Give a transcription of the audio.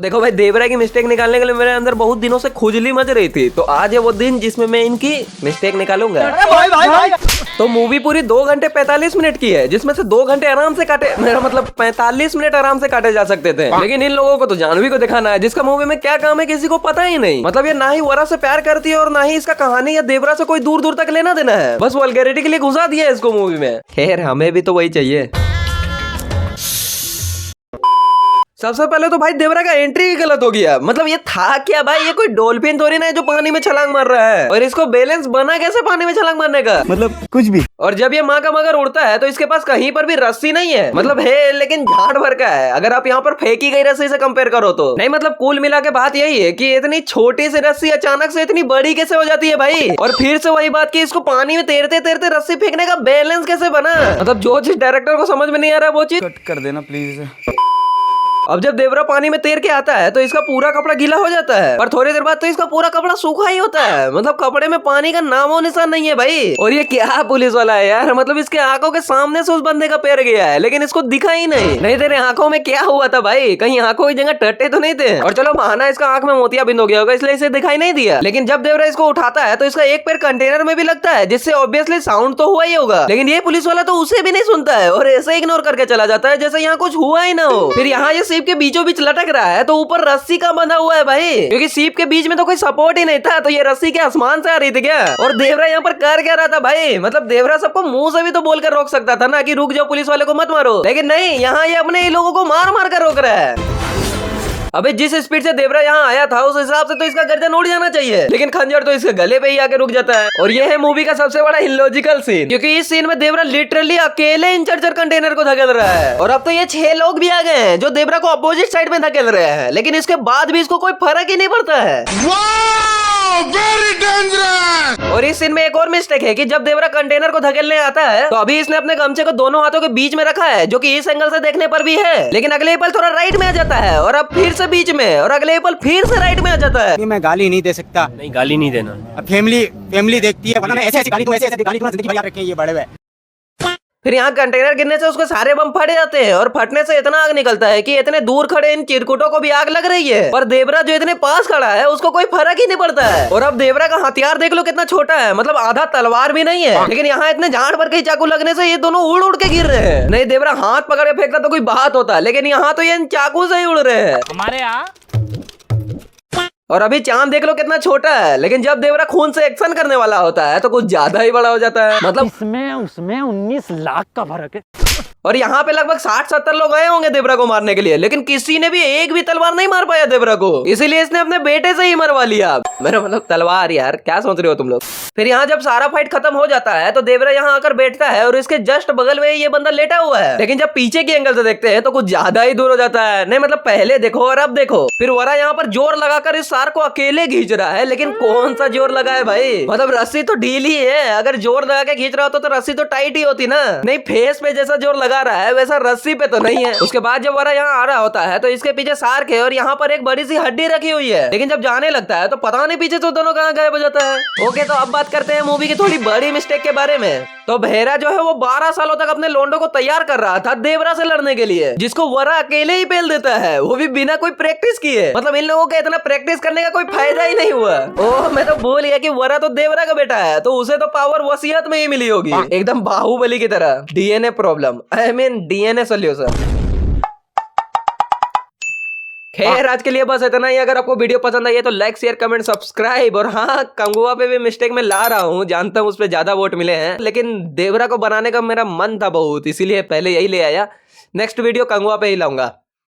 देखो भाई, देवरा की मिस्टेक निकालने के लिए मेरे अंदर बहुत दिनों से खुजली मच रही थी, तो आज है वो दिन जिसमें मैं इनकी मिस्टेक निकालूंगा। भाई। तो मूवी पूरी 2 घंटे 45 मिनट की है, जिसमें से 2 घंटे आराम से काटे, मेरा मतलब 45 मिनट आराम से काटे जा सकते थे, लेकिन इन लोगों को तो जानवी को दिखाना है, जिसका मूवी में क्या काम है किसी को पता ही नहीं। मतलब ये ना ही वरा से प्यार करती है और ना ही इसका कहानी या देवरा से कोई दूर दूर तक लेना देना है, बस वल्गैरिटी के लिए घुसा दिया है इसको मूवी में। खैर हमें भी तो वही चाहिए। सबसे पहले तो भाई देवरा का एंट्री ही गलत हो गया। मतलब ये था क्या भाई, ये कोई डॉल्फिन थोड़ी ना है जो पानी में छलांग मार रहा है, और इसको बैलेंस बना कैसे पानी में छलांग मारने का, मतलब कुछ भी। और जब ये माँ का मगर उड़ता है तो इसके पास कहीं पर भी रस्सी नहीं है, मतलब है लेकिन झाड़ भर का है, अगर आप यहाँ पर फेंकी गई रस्सी से कंपेयर करो तो। नहीं मतलब कुल मिला के बात यही है कि इतनी छोटी सी रस्सी अचानक से इतनी बड़ी कैसे हो जाती है भाई। और फिर से वही बात कि इसको पानी में तैरते तैरते रस्सी फेंकने का बैलेंस कैसे बना। मतलब जो चीज डायरेक्टर को समझ में नहीं आ रहा वो चीज कट कर देना प्लीज। अब जब देवरा पानी में तैर के आता है तो इसका पूरा कपड़ा गीला हो जाता है, पर थोड़ी देर बाद तो इसका पूरा कपड़ा सूखा ही होता है। मतलब कपड़े में पानी का नामो निशान नहीं है भाई। और ये क्या पुलिस वाला है यार, मतलब इसके आंखों के सामने से उस बंदे का पैर गया है, लेकिन इसको दिखा ही नहीं तेरे आंखों में क्या हुआ था भाई, कहीं आंखों की जगह टट्टे तो नहीं थे। और चलो माना इसका आंख में मोतियाबिंद हो गया होगा इसलिए इसे दिखाई नहीं दिया, लेकिन जब देवरा इसको उठाता है तो इसका एक पैर कंटेनर में भी लगता है, जिससे ऑब्वियसली साउंड तो हुआ ही होगा, लेकिन ये पुलिस वाला तो उसे भी नहीं सुनता है और ऐसे इग्नोर करके चला जाता है जैसे यहाँ कुछ हुआ ही ना हो। फिर यहाँ ये सीप के बीचों बीच लटक रहा है तो ऊपर रस्सी का बंधा हुआ है भाई, क्योंकि सीप के बीच में तो कोई सपोर्ट ही नहीं था, तो ये रस्सी के आसमान से आ रही थी क्या। और देवरा यहाँ पर कर क्या रहा था भाई, मतलब देवरा सबको मुंह से भी तो बोलकर रोक सकता था ना कि रुक जाओ पुलिस वाले को मत मारो, लेकिन नहीं, यहाँ ये अपने लोगों को मार मार कर रोक रहा है। अबे जिस स्पीड से देवरा यहाँ आया था उस हिसाब से तो इसका गर्दन उड़ जाना चाहिए, लेकिन खंजर तो इसके गले पे ही आके रुक जाता है। और ये है मूवी का सबसे बड़ा इलॉजिकल सीन, क्योंकि इस सीन में देवरा लिटरली अकेले इन चर्चर कंटेनर को धकेल रहा है, और अब तो ये 6 लोग भी आ गए हैं जो देवरा को अपोजिट साइड में धकेल रहे हैं, लेकिन इसके बाद भी इसको कोई फर्क ही नहीं पड़ता है। Very dangerous. और इस सीन में एक और मिस्टेक है कि जब देवरा कंटेनर को धकेलने आता है तो अभी इसने अपने गमछे को दोनों हाथों के बीच में रखा है, जो कि इस एंगल से देखने पर भी है, लेकिन अगले पल थोड़ा राइट में आ जाता है और अब फिर से बीच में, और अगले पल फिर से राइट में आ जाता है। मैं गाली नहीं दे सकता। नहीं गाली नहीं देना, अब फैमिली देखती है, वरना मैं ऐसे गाली दूं, ऐसे गाली दूं, जिंदगी भर याद रखें ये बड़े हुए। फिर यहाँ कंटेनर गिरने से उसके सारे बम फट जाते हैं और फटने से इतना आग निकलता है कि इतने दूर खड़े इन चिरकुटों को भी आग लग रही है, पर देवरा जो इतने पास खड़ा है उसको कोई फर्क ही नहीं पड़ता है। और अब देवरा का हथियार देख लो कितना छोटा है, मतलब आधा तलवार भी नहीं है, लेकिन यहाँ इतने झाड़ पर के चाकू लगने से ये दोनों उड़ उड़ के गिर रहे हैं। नहीं देवरा हाथ पकड़ के फेंकता तो कोई बात होता, लेकिन यहाँ तो ये चाकू से ही उड़ रहे हैं हमारे यहाँ। और अभी चांद देख लो कितना छोटा है, लेकिन जब देवरा खून से एक्शन करने वाला होता है तो कुछ ज्यादा ही बड़ा हो जाता है। मतलब इसमें उसमें 19 लाख का फर्क है। और यहाँ पे लगभग 60-70 लोग आए होंगे देवरा को मारने के लिए, लेकिन किसी ने भी एक भी तलवार नहीं मार पाया देवरा को, इसीलिए इसने अपने बेटे से ही मरवा लिया। मेरा मतलब तलवार, यार क्या सोच रहे हो तुम लोग। फिर यहाँ जब सारा फाइट खत्म हो जाता है तो देवरा यहाँ आकर बैठता है और इसके जस्ट बगल में ये बंदा लेटा हुआ है, लेकिन जब पीछे के एंगल से देखते हैं तो कुछ ज्यादा ही दूर हो जाता है। नहीं मतलब पहले देखो और अब देखो। फिर वरा यहाँ पर जोर लगाकर इस सार को अकेले खींच रहा है, लेकिन कौन सा जोर लगा है भाई, मतलब रस्सी तो ढीली है, अगर जोर लगा के खींच रहा होता तो रस्सी तो टाइट ही होती ना। नहीं फेस पे जैसा जोर लगा रहा है वैसा रस्सी पे तो नहीं है। उसके बाद जब वरा यहाँ आ रहा होता है तो इसके पीछे सार्क है और यहाँ पर एक बड़ी सी हड्डी रखी हुई है, लेकिन जब जाने लगता है तो पता नहीं पीछे तो दोनों कहाँ गायब हो जाता है। ओके तो अब बात करते हैं मूवी की थोड़ी बड़ी मिस्टेक के बारे में। तो बहेरा जो है वो 12 सालों तक अपने लोंडो को तैयार कर रहा था देवरा से लड़ने के लिए, जिसको वरा अकेले ही पेल देता है, वो भी बिना कोई प्रैक्टिस किए। मतलब इन लोगों का इतना प्रैक्टिस करने का कोई फायदा ही नहीं हुआ। ओह मैं तो भूल गया कि वरा तो देवरा का बेटा है, तो उसे तो पावर वसीयत में ही मिली होगी, एकदम बाहुबली की तरह। DNA problem, I mean DNA solution. खैर आज के लिए बस इतना ही। अगर आपको वीडियो पसंद आई है तो लाइक शेयर कमेंट सब्सक्राइब। और हाँ, कंगुआ पे भी मिस्टेक में ला रहा हूँ, जानता हूँ उस पे ज्यादा वोट मिले हैं, लेकिन देवरा को बनाने का मेरा मन था बहुत, इसीलिए पहले यही ले आया। नेक्स्ट वीडियो कंगुआ पे ही लाऊंगा।